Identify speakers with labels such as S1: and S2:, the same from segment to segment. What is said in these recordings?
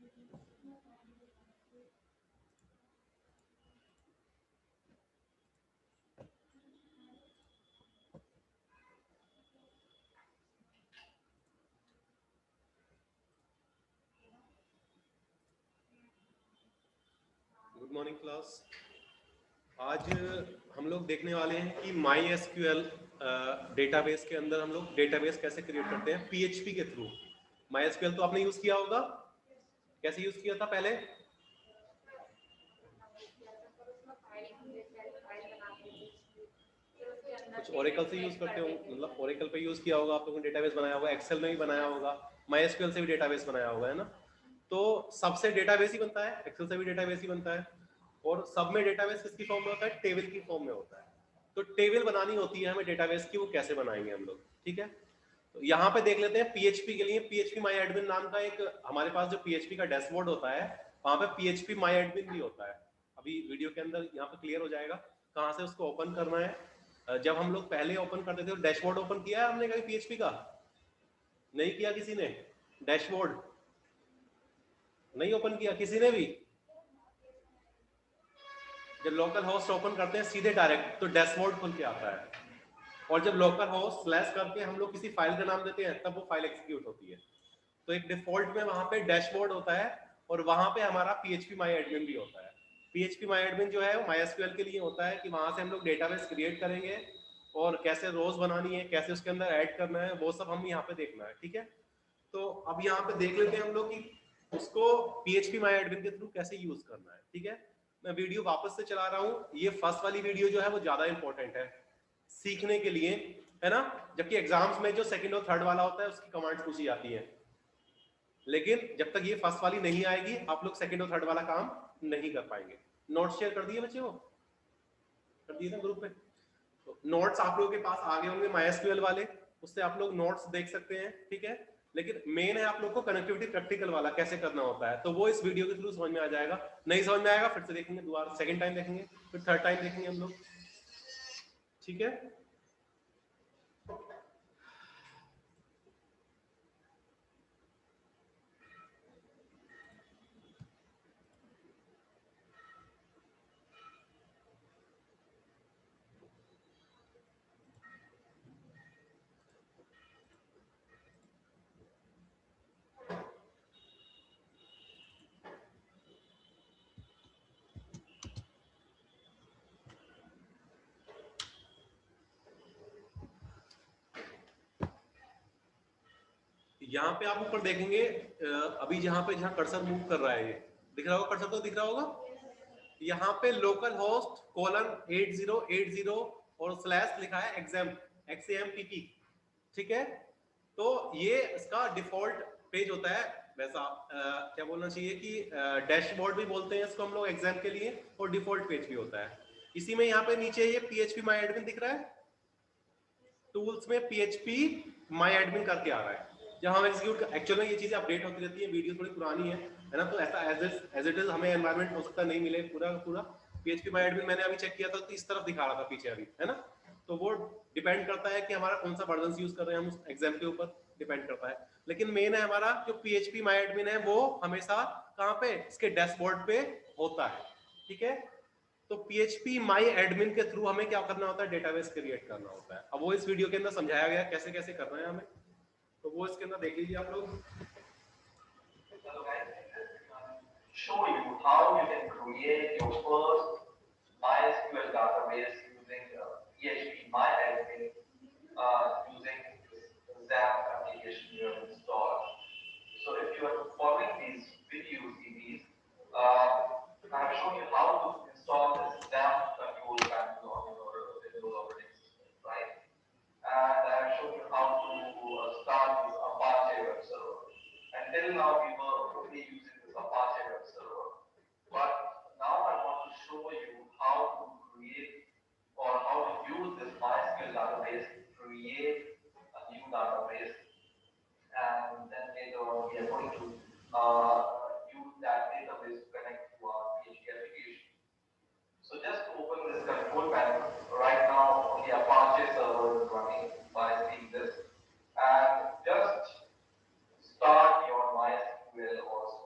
S1: Good morning class. आज हम लोग देखने वाले हैं कि माई एसक्यूएल डेटाबेस के अंदर हम लोग डेटाबेस कैसे क्रिएट करते हैं पीएचपी के थ्रू। माई एसक्यूएल तो आपने यूज किया होगा, कैसे यूज किया था पहले? कुछ ओरेकल से यूज करते हो, मतलब ओरेकल पे यूज किया होगा आप लोगों ने, डेटाबेस बनाया होगा, एक्सेल में भी बनाया होगा, माई एसक्यूएल से भी डेटाबेस बनाया होगा, है ना? तो सबसे डेटाबेस ही बनता है, एक्सेल से भी डेटाबेस ही बनता है। और सब में डेटाबेस किसकी फॉर्म में होता है? टेबल की फॉर्म में होता है। तो टेबल बनानी होती है हमें डेटाबेस की, वो कैसे बनाएंगे हम लोग, ठीक है? तो यहाँ पे देख लेते हैं पीएचपी के लिए। पीएचपी माई एडमिन नाम का एक हमारे पास जो पीएचपी का डैशबोर्ड होता है, वहां पे पीएचपी माई एडमिन भी होता है। अभी वीडियो के अंदर यहाँ पे क्लियर हो जाएगा कहाँ से उसको ओपन करना है। जब हम लोग पहले ओपन करते थे तो डैशबोर्ड ओपन किया है हमने कभी पीएचपी का? नहीं किया किसी ने? डैशबोर्ड नहीं ओपन किया किसी ने भी? जब लोकल होस्ट ओपन करते हैं सीधे डायरेक्ट तो डैशबोर्ड खुल के आता है, और जब लोकल होस्ट स्लैश करके हम लोग किसी फाइल का नाम देते हैं तब वो फाइल एग्जीक्यूट होती है। तो एक डिफॉल्ट में वहां पे डैशबोर्ड होता है, और वहां पे हमारा पीएचपी माई एडमिन भी होता है। पीएचपी माई एडमिन जो है वो माईएसक्यूएल के लिए होता है कि वहां से हम लोग डेटाबेस क्रिएट करेंगे, और कैसे रोज बनानी है, कैसे उसके अंदर ऐड करना है, वो सब हम यहाँ पे देखना है, ठीक है? तो अब यहाँ पे देख लेते हैं हम लोग कि उसको पीएचपी माई एडमिन के थ्रू कैसे यूज करना है, ठीक है? मैं वीडियो वापस से चला रहा हूँ। ये फर्स्ट वाली वीडियो जो है वो ज्यादा इंपॉर्टेंट है सीखने के लिए, है ना? जबकि एग्जाम्स में जो सेकंड और थर्ड वाला होता है उसकी कमांड्स पूछी जाती है, लेकिन जब तक ये फर्स्ट वाली नहीं आएगी आप लोग सेकंड और थर्ड वाला काम नहीं कर पाएंगे। नोट्स शेयर कर दिए बच्चे? वो कर दिए थे ग्रुप पे? तो नोट्स आप लोगों के पास आ गए होंगे माईएसक्यूएल वाले, उससे आप लोग नोट्स देख सकते हैं, ठीक है? लेकिन मेन है आप लोग को कनेक्टिविटी प्रैक्टिकल वाला कैसे करना होता है, तो वो इस वीडियो के थ्रू समझ में आ जाएगा। नहीं समझ में आएगा फिर से देखेंगे, दोबारा सेकंड टाइम देखेंगे, फिर थर्ड टाइम देखेंगे हम लोग, ठीक है? यहाँ पे आप ऊपर देखेंगे, अभी जहाँ पे जहाँ कर्सर मूव कर रहा है, ये दिख रहा होगा कर्सर, तो दिख रहा होगा यहाँ पे लोकल होस्ट कोलन 8080 और स्लैश लिखा है एग्जाम, XAMPP, ठीक है? तो ये इसका डिफॉल्ट पेज होता है। वैसा क्या बोलना चाहिए कि डैशबोर्ड भी बोलते हैं इसको हम लोग एग्जाम के लिए, और डिफॉल्ट पेज भी होता है। इसी में यहाँ पे नीचे ये पीएचपी माई एडमिन दिख रहा है, टूल्स में पीएचपी माई एडमिन करके आ रहा है। जब हम एग्जीक्यूट, एक्चुअल में ये चीजें अपडेट होती रहती है, वीडियो थोड़ी पुरानी है ना? तो ऐसा एज इट इज हमें एनवायरमेंट हो सकता नहीं मिले पूरा पूरा। पीएचपी माई एडमिन मैंने अभी चेक किया था तो इस तरफ दिखा रहा था पीछे अभी, है ना? तो वो डिपेंड करता है कि हमारा कौन सा वर्जन यूज कर रहे हैं हम, उस एग्जाम के ऊपर डिपेंड करता है। लेकिन मेन है हमारा जो पीएचपी माई एडमिन है वो हमेशा कहाँ पे? इसके डैशबोर्ड पे होता है, ठीक है? तो पीएचपी माई एडमिन के थ्रू हमें क्या करना होता है? डेटाबेस क्रिएट करना होता है। अब वो इस वीडियो के अंदर समझाया गया कैसे कैसे करना है हमें, तो वो इसके अंदर देख लीजिए आप लोग। Show you how you can create your first MySQL database using PHP MyAdmin using this XAMPP application you have installed. So if you are following these video series, I have shown you how to install this XAMPP control panel on your Windows operating system, right? And I have shown you how to start this Apache web server. Until now, we were only using this Apache web server, but now I want to show you how to create or how to use this MySQL database to create a new database, and then later on we are going to use that database to connect to our PHP application. So just open this control panel. Right now, only Apache server is running by seeing this, and just start your MySQL also.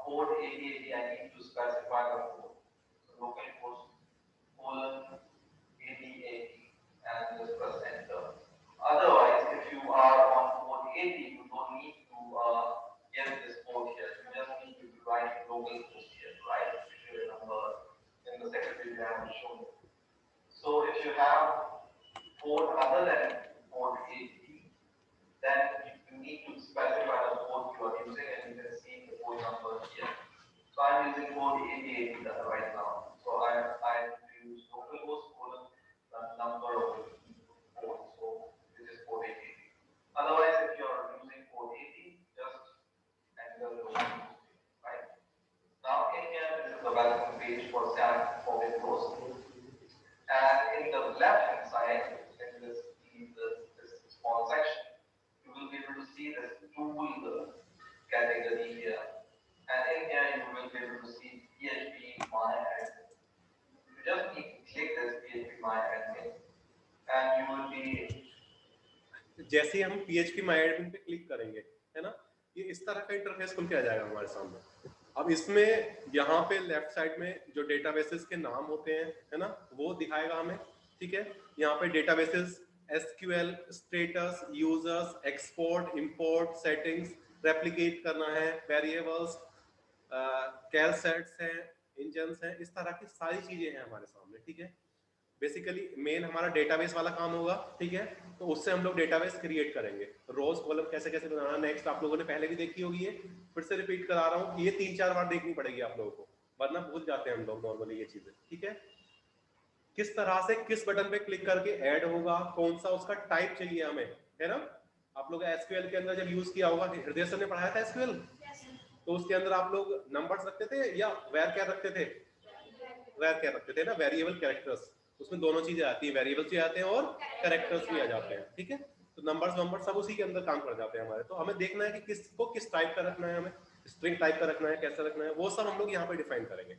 S2: port 8080, I need to specify the port. So localhost colon 8080 and just press enter. Otherwise, if you are on port 80, you don't need to get this port here. You just need to write localhost here, right? If you remember in the second video I have shown you. So if you have port other than port 80, then you need to specify the port you are using, and you can see the port number here. So I'm using port 8080 right now. So I use localhost colon the number of the port. So this is port 8080. Otherwise, if you are using port 80, just enter localhost, right? Now in here, this is the welcome page for SAM for Windows. And in the left hand side, in this small section, you will be able to see this tool category here. And in here, you will be able to see PHP My Admin. You just need to click this PHP My Admin, and you will be.
S1: जैसे ही हम PHP My Admin पे click करेंगे, है ना, ये इस तरह का इंटरफेस खुल के आ जाएगा हमारे सामने। अब इसमें यहाँ पे लेफ्ट साइड में जो डेटाबेसेस के नाम होते हैं, है ना, वो दिखाएगा हमें, ठीक है। यहाँ पे databases, SQL, status, users, export, import, settings, replicate करना है, वेरिएबल्स, कैल सेट्स हैं, इंजन्स हैं, इस तरह की सारी चीजें हैं हमारे सामने, ठीक है। बेसिकली मेन हमारा डेटाबेस वाला काम होगा, ठीक है। तो उससे हम लोग डेटाबेस क्रिएट करेंगे, रोज कॉलम कैसे कैसे बनाना, नेक्स्ट आप लोगों ने पहले भी देखी होगी, ये फिर से रिपीट करा रहा हूँ, ये 3-4 बार देखनी पड़ेगी आप लोगों को, वरना भूल जाते हैं हम लोग नॉर्मली ये चीजें, ठीक है। किस तरह से किस बटन पे क्लिक करके ऐड होगा, कौन सा उसका टाइप चाहिए हमें, है ना। आप लोग एसक्यूएल के अंदर जब यूज किया होगा, हृदय सर ने पढ़ाया था एसक्यूएल, तो उसके अंदर आप लोग नंबर्स रखते थे या वेर क्या रखते थे, वेर क्या रखते थे ना, वेरिएबल कैरेक्टर्स। उसमें दोनों चीजें आती हैं, वेरिएबल्स भी आते हैं और कैरेक्टर्स भी आ जाते हैं, ठीक है। तो नंबर्स सब उसी के अंदर काम कर जाते हैं हमारे। तो हमें देखना है कि किसको किस टाइप का रखना है, हमें स्ट्रिंग टाइप का रखना है, कैसा रखना है, वो सब हम लोग यहाँ पे डिफाइन करेंगे।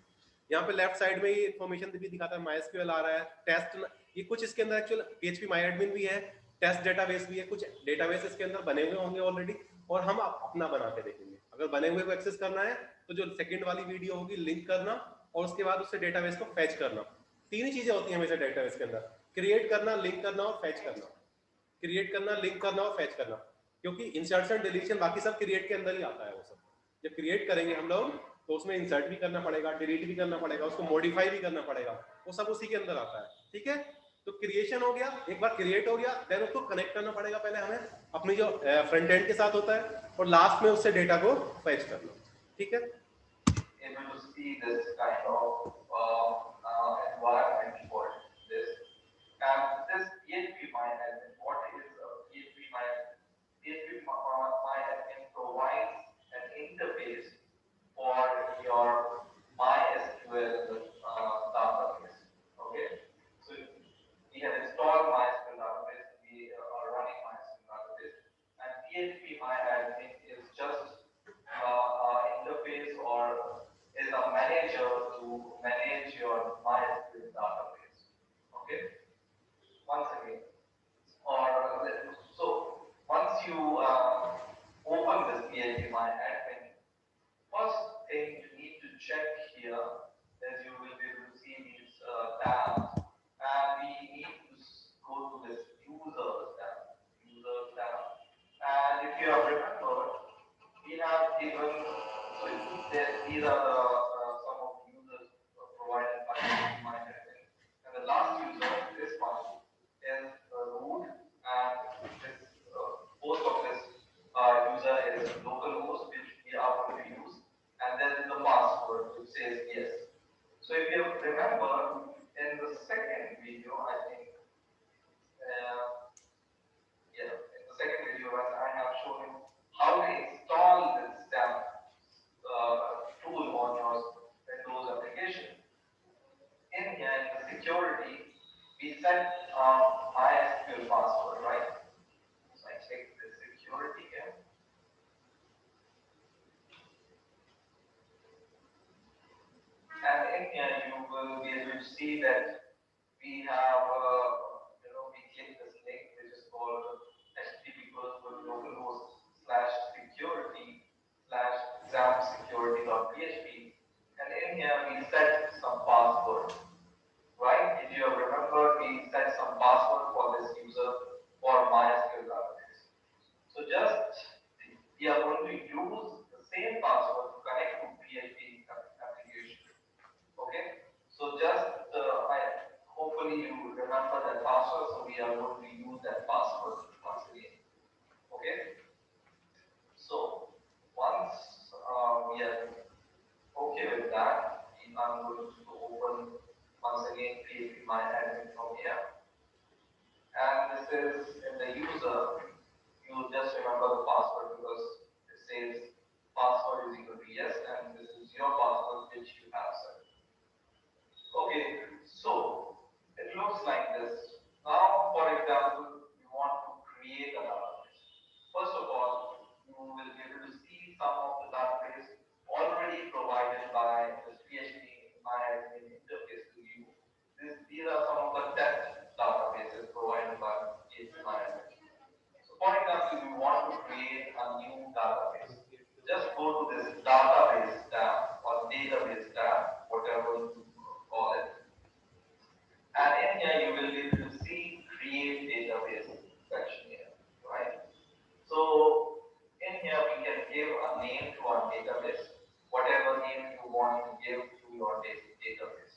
S1: यहाँ पे लेफ्ट साइड में ये इन्फॉर्मेशन भी दिखाता है, MySQL आ रहा है, टेस्ट, ये कुछ इसके अंदर एक्चुअल PHP My Admin भी है, टेस्ट डेटाबेस भी है, कुछ डेटाबेस इसके अंदर बने हुए होंगे ऑलरेडी, और हम अपना बना के देखेंगे। अगर बने हुए को एक्सेस करना है तो जो सेकंड वाली वीडियो होगी लिंक करना, और उसके बाद उससे डेटाबेस को फैच करना। तीन ही चीजें होती हैं हमेशा डेटाबेस के अंदर, क्रिएट करना, लिंक करना और फैच करना। क्रिएट करना, लिंक करना और फैच करना, क्योंकि इंसर्शन, डिलीशन, बाकी सब क्रिएट के अंदर ही आता है। वो सब जब क्रिएट करेंगे हम लोग तो उसमें इंसर्ट भी करना पड़ेगा, डिलीट भी करना पड़ेगा, उसको मॉडिफाई भी करना पड़ेगा, वो सब उसी के अंदर आता है, ठीक है। तो क्रिएशन हो गया, एक बार क्रिएट हो गया, देन उसको कनेक्ट करना पड़ेगा पहले हमें अपनी जो फ्रंट एंड के साथ होता है, और लास्ट में उससे डेटा को फैच करना, ठीक है।
S2: Able to see this kind of environment for this. And this PHP My Admin, what is PHP My Admin? PHP My Admin provides an interface for your MySQL database. Okay, so we have installed MySQL database, we are running MySQL database, and PHP My Admin is just interface or is a manager to manage your MySQL database. Okay. Once again, or so once you open this PHP My Admin, first thing you need to check here is you will be able to see these tabs, and we need to go to this users tab, and if you have remembered, we have given, so these are the some of the users provided by My Admin, and the last user, this one, is root, and this host of this user is localhost, which we are going to use, and then the password which says yes. So if you remember in the second video, I think, yeah, in the second video when I have shown you how to install this tool on your Windows application. In here, in the security, we set MySQL password, right? So I check the security here. And in here, you will be able to see that we have, we click this link, which is called http://localhost/security/xamsecurity.php. password, right? If you remember, we set some password for this user for MySQL database. So just we are going to use the same password to connect to PHP application. Okay, so just hopefully you remember that password, so we are going to use that password once again. Okay, so once we are okay with that, I'm going to open once again PHP my admin from here, and this is in the user. You just remember the password because it says password is equal to yes, and this is your password which you have set. Okay, so it looks like this. Now, for example, you want to create a database. First of all, you will be able to see some of the database already provided by the PHP MyAdmin interface to you. These are some of the test databases provided by PHP MyAdmin. So, for example, we want to create a new database. Just go to this database tab or database tab, whatever you call it. And in here, you will be able to see create database section here, right? So in here, we can give a name to our database, whatever name you want to give to your database.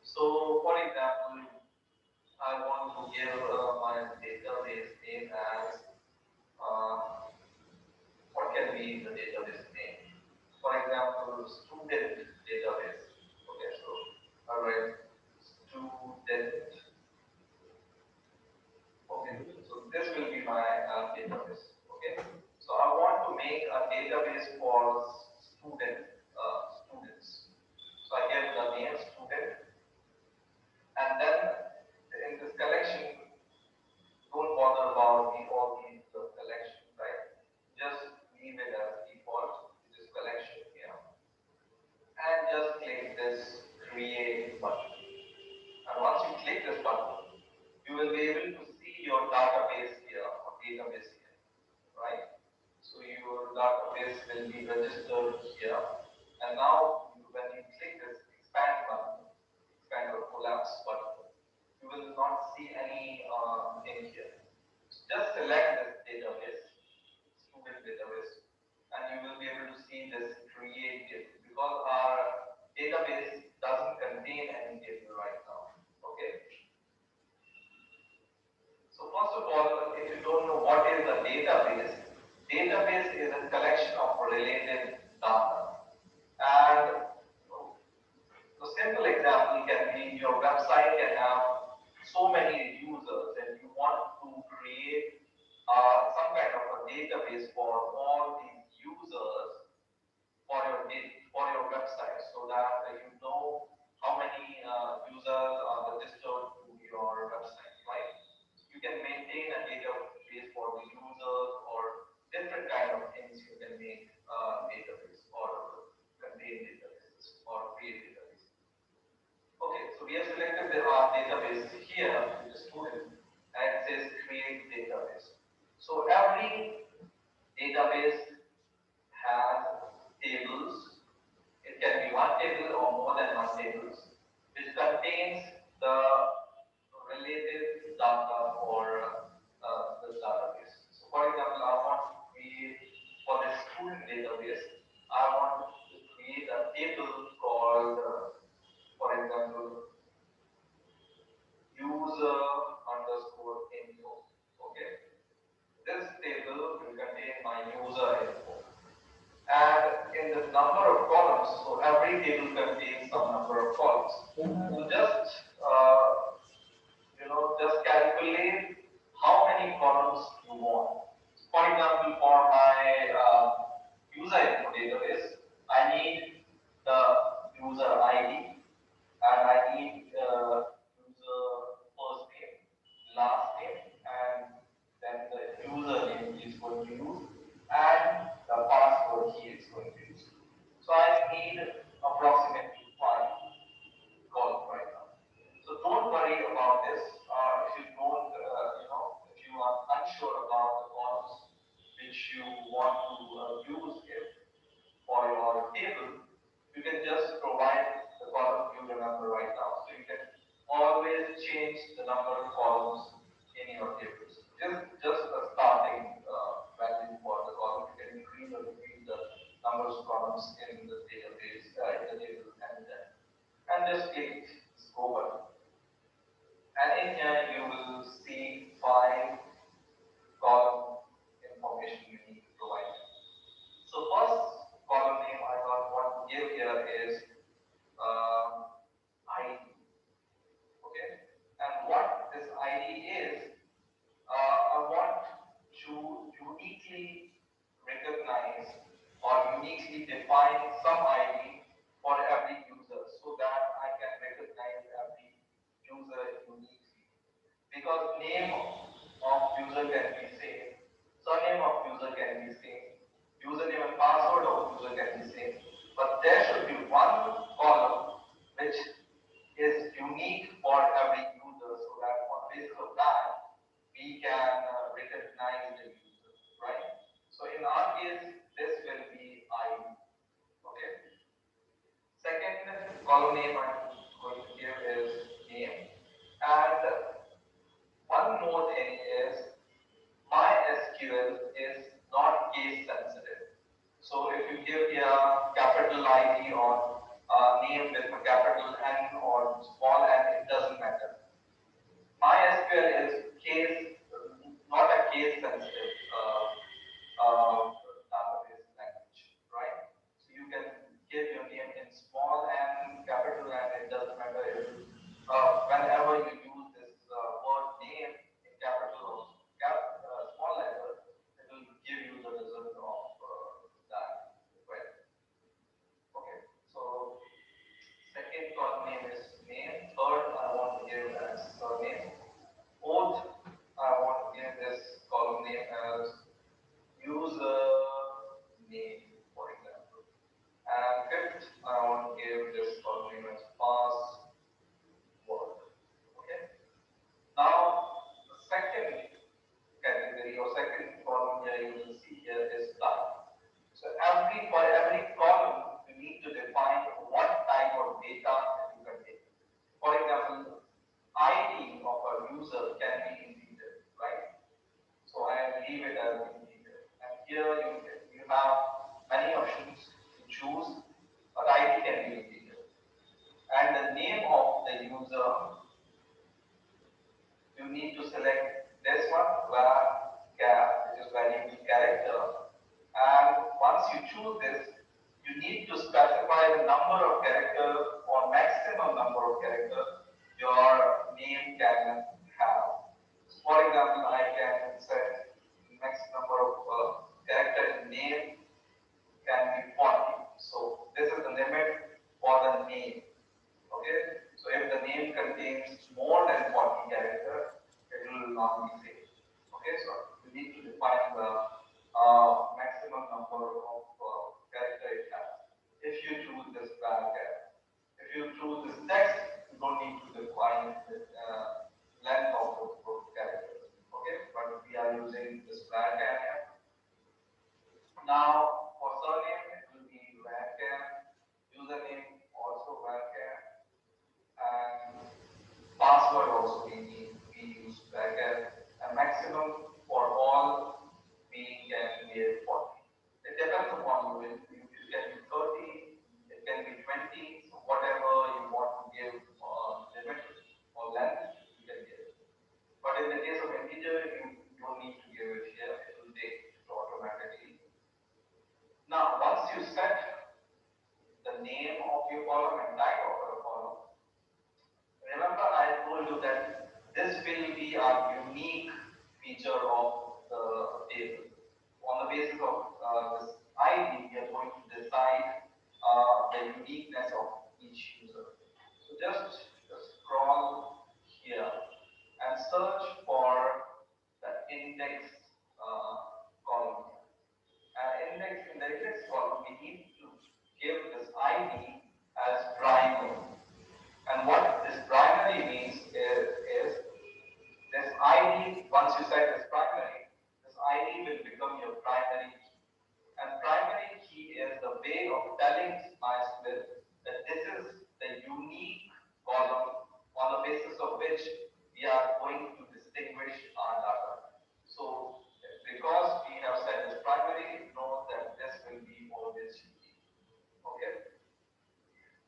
S2: So for example, I want to give my database name as what can be the database name? For example, student database. Okay, so all right, student. Okay, so this will be my database. Okay, so I want to make a database for students. So I give the name student, and then in this collection, don't bother about all these collection, right? Just leave it as default, which is collection here, and just click this create button. And once you click this button, you will be able to see your database here or database here, right? So your database will be registered here. And now when you click this expand button, expand or collapse button, you will not see any thing here. So just select this database, student database, and you will be able to see this create table because our database doesn't contain any table right now. Okay. So first of all, if you don't know what is a database, database is a collection of related data. And a simple example can be your website can have so many users and you want to create some kind of a database for all these users for your website so that you know how many users are registered to your website, right? You can maintain a database for the users or different kind of things you can make database or contain databases or create database. Okay, so we have selected our database here, which is student, and it says create database. So every database has tables. It can be one table or more than one tables, which contains the related data for the database. So, for example, I want to create for the student database, I want to create a table called, for example, user underscore info. Okay, this table will contain my user info. And in the number of columns, so every table contains some number of columns. So just just calculate how many columns you want. For example, for my user info database, I need the user ID and I need user first name, last name, and then the username he is going to use, and the password he is going to use. So I need approximately 5 columns right now. So don't worry about this. If you don't, if you are unsure about the columns which you want to use here for your table, you can just provide the column column you remember right now. So you can always change the number of columns in your tables. Just a starting value for the column. You can increase or decrease the number of columns in the database, in the table, and just click go button. And in here you will see 5 column information you need to provide. So first column name I want to give here is ID. Okay, and what this ID is, I want to uniquely recognize or uniquely define some ID for every user so that I can recognize every user uniquely. Because name of user can be same, surname of user can be same, username and password of user can be same, but there should be one column which is unique for every user so that on the basis of that we can recognize the user, right? So in our case, this will be ID. Okay. Second column name I'm going to give is name. And one more thing is MySQL is not case sensitive. So if you give here capital ID or name with a capital N or small n, it doesn't matter. MySQL is not a case sensitive database language, right? So you can give your name in small n, capital N, it doesn't matter if whenever you use this word name in capital or small letter, it will give you the result of that. Right? Okay. So second column name is name. Third, I want to give as surname. Fourth, I want to give this column name as user name, for example. And fifth, I want to give this column name as password. Okay. Now, the second category or second column here you will see here is type. So for every column, you need to define what type of data you can take. For example, ID of a user can be integer, right? So I leave it as integer. And here you have many options to choose, but ID can be integer. And the name of the user, you need to select this one, var, which is variable character. And once you choose this, you need to specify the number of characters or maximum number of characters your name can have. So for example, I can set max number of characters in name can be 40. So this is the limit for the name. Okay. So if the name contains more than 40 characters, it will not be saved. Okay. So you need to define the maximum number of characters it has. If you choose this paragraph, if you choose this text, you don't need to define the length of those characters. Okay, but we are using this paragraph. Now, for surname, it will be varchar. Username also varchar, and password also we use varchar. And maximum for all we can give 40. It depends upon you. It can be 30, it can be 20, so whatever you want to give limit or length, you can give it. But in the case of integer, you don't need to give it here, it will take it automatically. Now, once you set the name of your column and type of your column, remember I told you that this will be a unique feature of the table. On the basis of this ID, we are going to decide the uniqueness of each user. So just scroll here and search for the index column. In the index column, we need to give this ID as primary. And what this primary means is this ID, once you set this primary, this ID will become your primary key. And primary key is the way of telling MySQL that this is the unique which we are going to distinguish our data. So because we have set as primary, know that this will be always unique. Okay.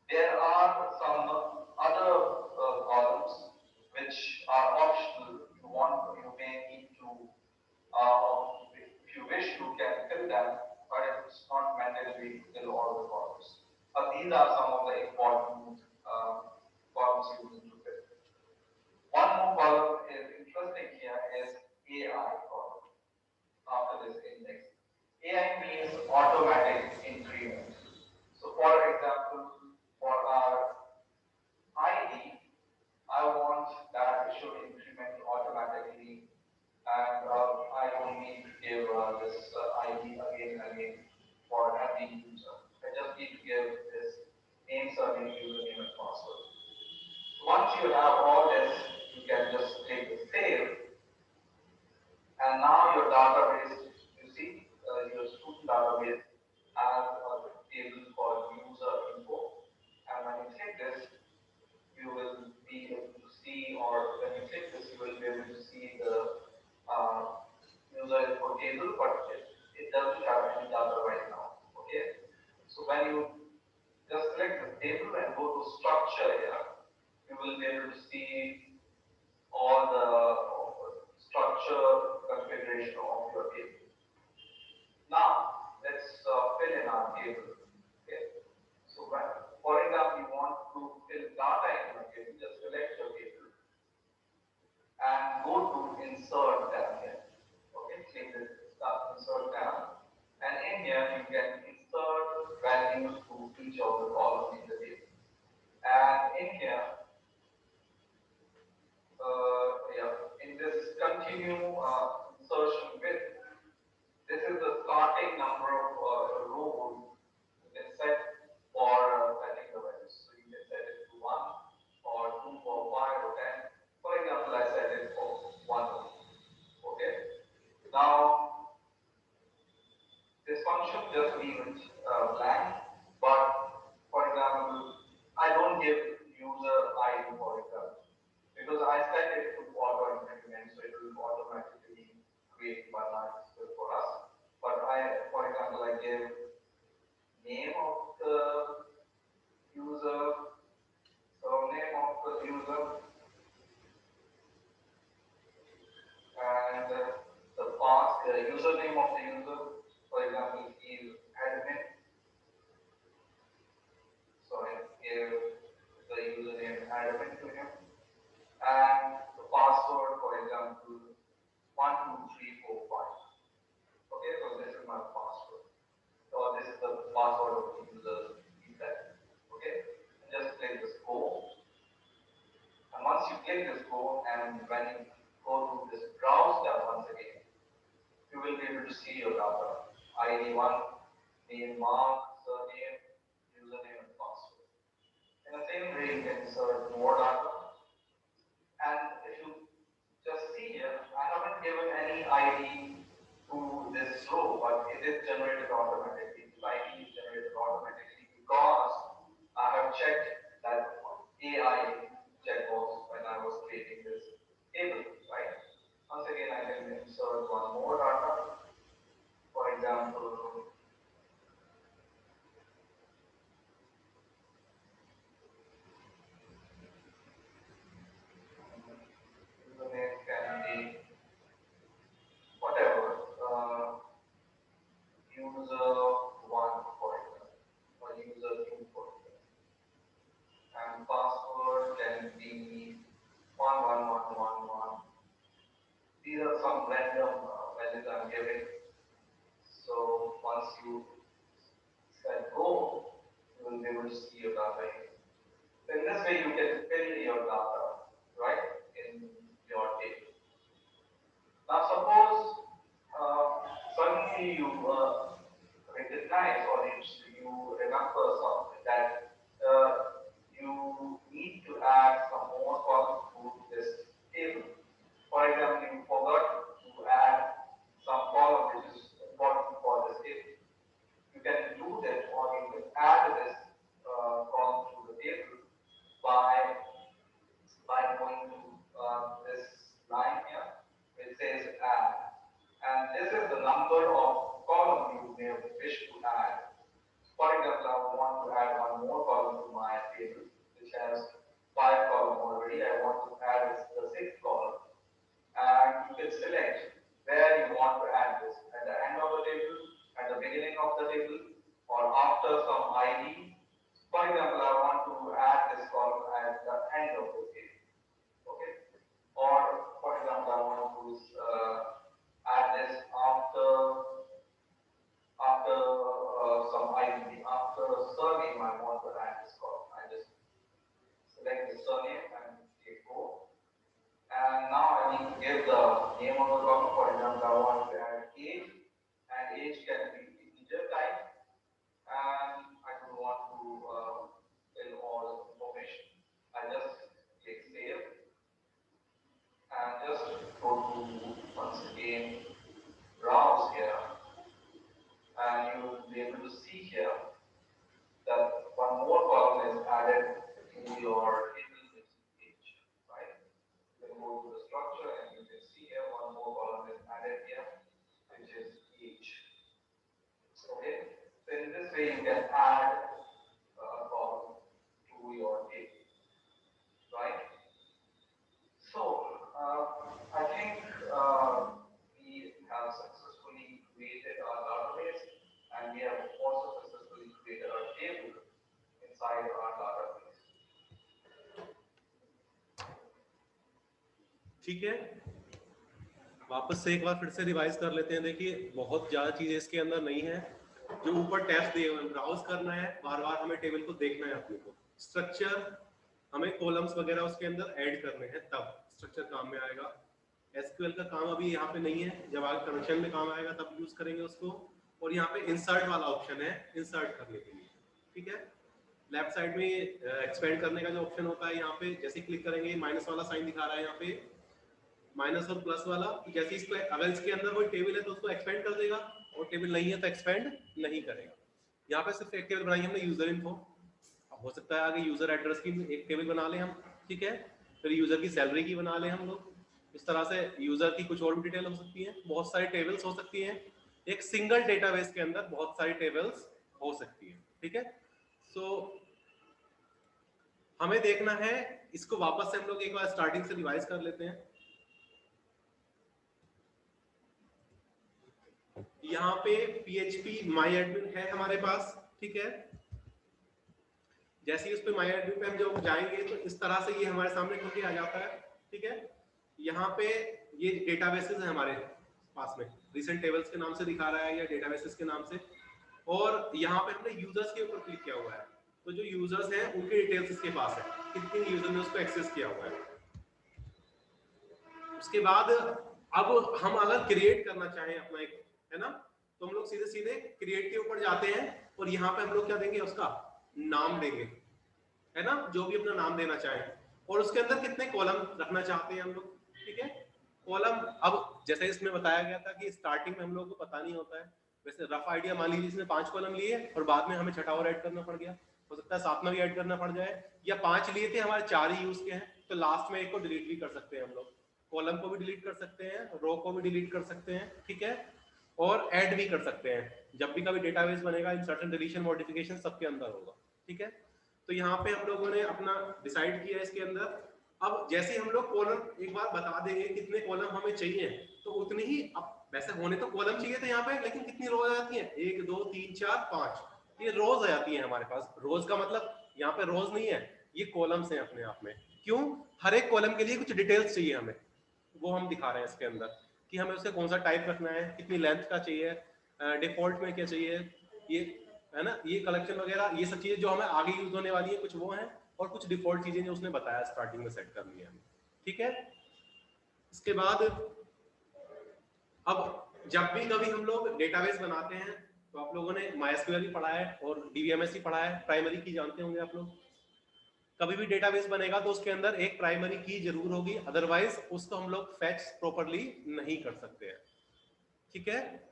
S2: There are some other columns which are optional. You may need to, if you wish, you can fill them, but it's not mandatory to fill all the columns. But these are some of the important columns you need to fill. One more column is interesting here is AI column after this index. AI means automatic increment. So for example, for our ID, I want that it should increment automatically, and I don't need to give this ID again and again for every user. I just need to give this name, surname, username, and password. Once you have all this, you can just click the save, and now your database, you see, your student database has a table called user info, and when you click this, you will be able to see, or when you click this, you will be able to see the user info table, but it doesn't have any data right now. Okay, so when you just select the table and go to structure here, you will be able to see all the structure configuration of your table. Now let's fill in our table. Okay, so when, for example, you want to fill data in your table, just select your table and go to insert tab here. Okay, click the insert tab, and in here you can insert values to each of the columns in the table. And in here, in this continue insertion with, this is the starting number of rows you can set for setting the values. So you can set it to 1 or 2 or 5 or 10. For example, I set it for 1. Okay. Now, this function just leaves blank, but for example, I don't give user ID, for example, because I set it to auto increment, so it will automatically create by myself for us. But for example, I give name of the user, surname of the user, and the username of the user. For example, is admin. So I give the username admin to him, and the password, for example, 12345. Okay, so this is my password. So this is the password of the user set. Okay, and just click this go. And once you click this go, and when you go to this browse tab once again, you will be able to see your data. ID 1, name, mark, surname, username, and password. In the same way, you can insert more data. And if you just see here, I haven't given any ID to this row, but it is generated automatically. This ID is generated automatically because I have checked that AI checkbox when I was creating this table, right? Once again, I can insert one more data. For example, username can be whatever, user 1, for example, or user 2, for example. And password can be 11111. These are some random values I'm giving. So once you set go, you will be able to see your data here. So in this way, you can fill your data, right, in your table. Now suppose suddenly you recognize, or you remember something that you need to add some more columns to this table. For example, you forgot to add some column which is important for this table. You can do that, or you can add this column to the table by going to number of columns you may wish to add. For example, I want to add one more column to my table, which has 5 columns already. I want to add the 6th column, and you can select where you want to add this, at the end of the table, at the beginning of the table, or after some ID. For example, I want to add this column at the end of the table. Okay? Or, for example, I want to add this after some ID, after surname. I want to add this column. I just select the surname and click go. And now I need to give the name of the column. For example, I want to add age, and age can be integer type. And I don't want to fill all the information. I just click save and just go to once again browse here, and you will be able to see here that one more column is added in your table, which is age, right? You can go to the structure and you can see here one more column is added here, which is age. Okay, so in this way you can add a column to your table, right? So I think we have successfully created our database, and we have also successfully created our table inside our database.
S1: ठीक है, वापस से एक बार फिर से revise कर लेते हैं। देखिए बहुत ज्यादा चीजें इसके अंदर नहीं है, जो ऊपर टैब्स दिए हुए हैं ब्राउज करना है, बार बार हमें टेबल को देखना है अपने को, स्ट्रक्चर हमें कॉलम्स वगैरह उसके अंदर ऐड करने हैं, तब स्ट्रक्चर काम में आएगा। एसक्यूएल का काम अभी यहाँ पे नहीं है, जब आगे कनेक्शन में काम आएगा तब यूज करेंगे उसको। और यहाँ पे इंसर्ट वाला ऑप्शन है इंसर्ट करने के लिए, ठीक है। लेफ्ट साइड में एक्सपेंड करने का जो ऑप्शन होता है, यहाँ पे जैसे क्लिक करेंगे माइनस वाला साइन दिखा रहा है यहाँ पे, माइनस और प्लस वाला, जैसे इसको अगर इसके अंदर कोई टेबल है तो उसको एक्सपेंड कर देगा, और टेबल नहीं है तो एक्सपेंड नहीं करेगा। यहाँ पे सिर्फ एक टेबल बनाई हमने यूजर इन्फो, हो सकता है आगे यूजर एड्रेस की एक टेबल बना लें हम, ठीक है, फिर यूजर की सैलरी की बना लें हम लोग। इस तरह से यूजर की कुछ और भी डिटेल हो सकती है, बहुत सारी टेबल्स हो सकती हैं, एक सिंगल डेटाबेस के अंदर बहुत सारी टेबल्स हो सकती है, ठीक है। सो हमें देखना है इसको, वापस से हम लोग एक बार स्टार्टिंग से रिवाइज कर लेते हैं। यहाँ पे PHP MyAdmin है हमारे पास, ठीक है। जैसे ही उस पे MyAdmin पे हम जब जाएंगे तो इस तरह से ये हमारे सामने खुल के आ जाता है, ठीक है। यहाँ पे ये डेटाबेसेस है हमारे पास में, रिसेंट टेबल्स के नाम से दिखा रहा है या डेटाबेसेस के नाम से, और यहाँ पे हमने यूजर्स के ऊपर क्लिक किया हुआ है, तो जो यूजर्स हैं उनकी डिटेल्स इसके पास है, कितने यूजर ने उसको एक्सेस किया हुआ है। उसके बाद अब हम अगर क्रिएट करना चाहें अपना एक, है ना, तो हम लोग सीधे सीधे क्रिएट के ऊपर जाते हैं, और यहाँ पे हम लोग क्या देंगे, उसका नाम देंगे, है ना, जो भी अपना नाम देना चाहें, और उसके अंदर कितने कॉलम रखना चाहते हैं हम लोग, ठीक है। कॉलम अब जैसे इसमें बताया गया था कि स्टार्टिंग में हम लोगों को पता नहीं होता है, वैसे रफ आइडिया मान लीजिए इसने 5 कॉलम लिए और बाद में हमें छठा और ऐड करना पड़ गया, हो सकता है 7वां भी ऐड करना पड़ जाए, या 5 लिए थे हमारे 4 ही यूज के हैं, तो लास्ट में एक को डिलीट भी कर सकते हैं हम लोग, कॉलम को भी डिलीट कर सकते हैं, रो को भी डिलीट कर सकते हैं, ठीक है, और ऐड भी कर सकते हैं। जब भी कभी डेटाबेस बनेगा इंसर्शन डिलीशन मॉडिफिकेशन सबके अंदर होगा, ठीक है। तो यहाँ पे हम लोगों ने अपना डिसाइड किया इसके अंदर। अब जैसे हम लोग कॉलम एक बार बता देंगे कितने कॉलम हमें चाहिए, तो उतनी ही, अब वैसे होने तो कॉलम चाहिए थे यहाँ पे, लेकिन कितनी रोज आ जाती है, 1 2 3 4 5, ये रोज आ जाती है हमारे पास। रोज का मतलब यहाँ पे रोज नहीं है, ये कॉलम्स हैं अपने आप में। क्यों? हर एक कॉलम के लिए कुछ डिटेल्स चाहिए हमें, वो हम दिखा रहे हैं इसके अंदर, कि हमें उसे कौन सा टाइप रखना है, कितनी लेंथ का चाहिए, डिफॉल्ट में क्या चाहिए, ये है ना, ये कलेक्शन वगैरह, ये सब चीजें जो हमें आगे यूज होने वाली है, कुछ वो हैं, और कुछ डिफॉल्ट चीजें जो उसने बताया स्टार्टिंग में सेट करनी है हमें, ठीक है। इसके बाद अब जब भी कभी हम लोग डेटाबेस बनाते हैं, तो आप लोगों ने MySQL भी पढ़ा है और DBMS भी पढ़ा है, प्राइमरी की जानते होंगे आप लोग। कभी भी डेटाबेस बनेगा तो उसके अंदर एक प्राइमरी की जरूर होगी, अदरवाइज उसको हम लोग फैच प्रॉपर्ली नहीं कर सकते हैं, ठीक है।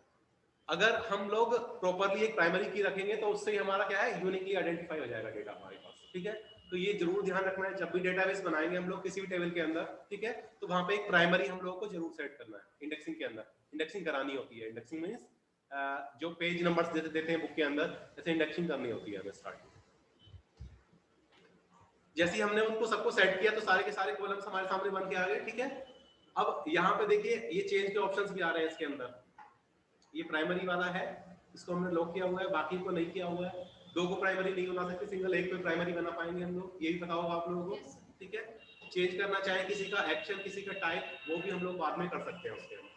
S1: अगर हम लोग प्रॉपर्ली एक प्राइमरी की रखेंगे तो उससे हमारा क्या है, यूनिकली आइडेंटिफाई हो जाएगा डेटा हमारे पास, ठीक है। तो ये जरूर ध्यान रखना है जब भी डेटाबेस बनाएंगे हम लोग किसी भी टेबल के अंदर, ठीक है, तो वहां पे एक प्राइमरी हम लोगों को जरूर सेट करना है इंडेक्सिंग के अंदर। इंडेक्सिंग करानी होती है, इंडेक्सिंग मींस जो पेज नंबर्स देते हैं बुक के अंदर, ऐसे इंडेक्सिंग करनी होती है हमें स्टार्ट। जैसे ही हमने उनको सबको सेट किया तो सारे के सारे कॉलम्स हमारे सामने बन के आ गए, ठीक है। अब यहाँ पे देखिए ये चेंज के ऑप्शंस भी आ रहे हैं इसके अंदर। ये प्राइमरी वाला है, इसको हमने लॉक किया हुआ है, बाकी को नहीं किया हुआ है। दो को प्राइमरी नहीं बना सकते, सिंगल एक पे प्राइमरी बना पाएंगे हम लोग, ये भी पता होगा आप लोगों को, ठीक है। चेंज करना चाहे किसी का एक्शन, किसी का टाइप, वो भी हम लोग बाद में कर सकते हैं उसके अंदर।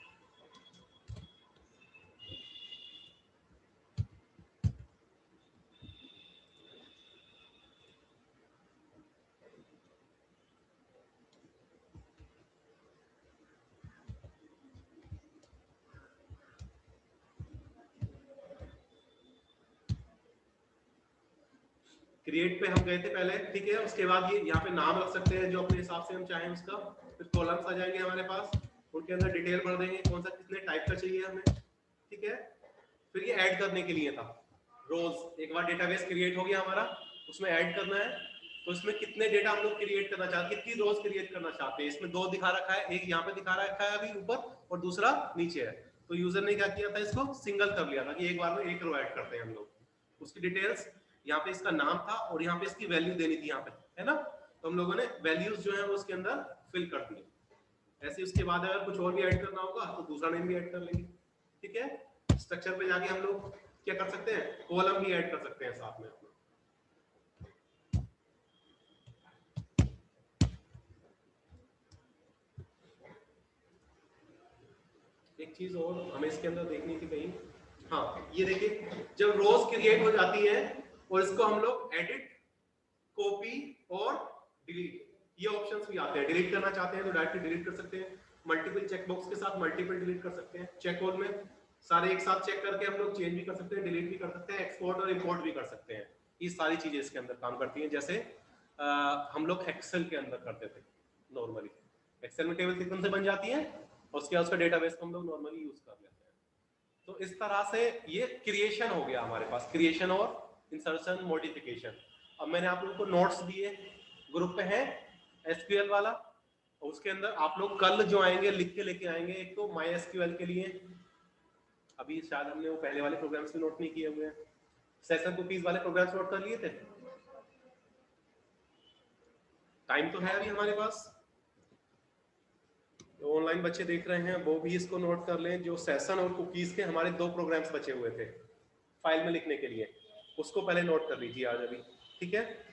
S1: क्रिएट पे हम गए थे पहले, ठीक है। उसके बाद ये यहाँ पे नाम रख सकते हैं जो अपने हिसाब से हम चाहें उसका। फिर कॉलम्स आ जाएंगे हमारे पास, उनके अंदर डिटेल भर देंगे कौन सा कितने टाइप का चाहिए हमें, ठीक है। फिर ये ऐड करने के लिए था रोज। एक बार डेटाबेस क्रिएट हो गया हमारा, उसमें ऐड करना है, तो इसमें कितने डेटा हम लोग क्रिएट करना चाहते हैं, कितनी रोज क्रिएट करना चाहते हैं। इसमें दो दिखा रखा है, एक यहाँ पे दिखा रखा है अभी ऊपर और दूसरा नीचे है। तो यूजर ने क्या किया था, इसको सिंगल कर लिया था कि एक बार में एक रो ऐड करते हैं हम लोग। उसकी डिटेल्स यहाँ पे इसका नाम था और यहाँ पे इसकी वैल्यू देनी थी यहाँ पे, है ना। तो हम लोगों ने वैल्यूज जो है वो उसके अंदर फिल कर दिए। ऐसे उसके बाद अगर कुछ और भी ऐड करना होगा तो दूसरा नेम भी ऐड कर लेंगे, ठीक है। स्ट्रक्चर पे जाके हम लोग क्या कर सकते हैं, कॉलम भी ऐड कर सकते हैं साथ में अपना। एक चीज और हमें इसके अंदर देखनी थी कहीं, हाँ ये देखिए, जब रोज क्रिएट हो जाती है और इसको हम लोग एडिट, कॉपी और डिलीट, ये ऑप्शंस भी आते हैं। डिलीट करना चाहते हैं तो डायरेक्टली डिलीट कर सकते हैं, मल्टीपल चेकबॉक्स के साथ मल्टीपल डिलीट कर सकते हैं। चेक ऑल में सारे एक साथ चेक करके हम लोग चेंज भी कर सकते हैं, डिलीट भी कर सकते हैं, एक्सपोर्ट और इंपोर्ट भी कर सकते हैं। ये सारी चीजें इसके अंदर काम करती हैं। जैसे हम लोग एक्सेल के अंदर करते थे नॉर्मली, एक्सेल में टेबल सीक्वेंस से बन जाती है और उसके बाद उसका डेटाबेस को हम लोग नॉर्मली यूज कर लेते हैं। तो इस तरह से ये क्रिएशन हो गया हमारे पास, क्रिएशन और इंसर्शन, मॉडिफिकेशन। अब मैंने आप लोगों को नोट्स दिए, ग्रुप पे है एसक्यूएल वाला, और उसके अंदर आप लोग कल जो आएंगे लिख के लेके आएंगे। एक तो माई एसक्यूएल के लिए अभी शायद हमने वो पहले वाले प्रोग्राम्स भी नोट नहीं किए हुए हैं, सेशन कुकीज वाले प्रोग्राम्स नोट कर लिए थे। टाइम तो है अभी हमारे पास, तो ऑनलाइन बच्चे देख रहे हैं वो भी इसको नोट कर लें। जो सेशन और कुकीज के हमारे दो प्रोग्राम्स बचे हुए थे फाइल में लिखने के लिए, उसको पहले नोट कर लीजिए आज अभी, ठीक है।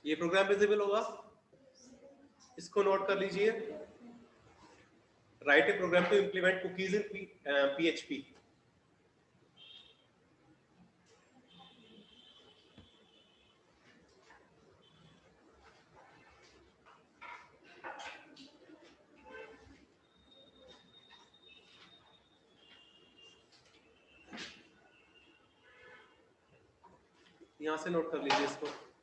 S1: ये प्रोग्राम विजिबल होगा, इसको नोट कर लीजिए। Write a program to implement cookies in PHP। यहां से नोट कर लीजिए इसको।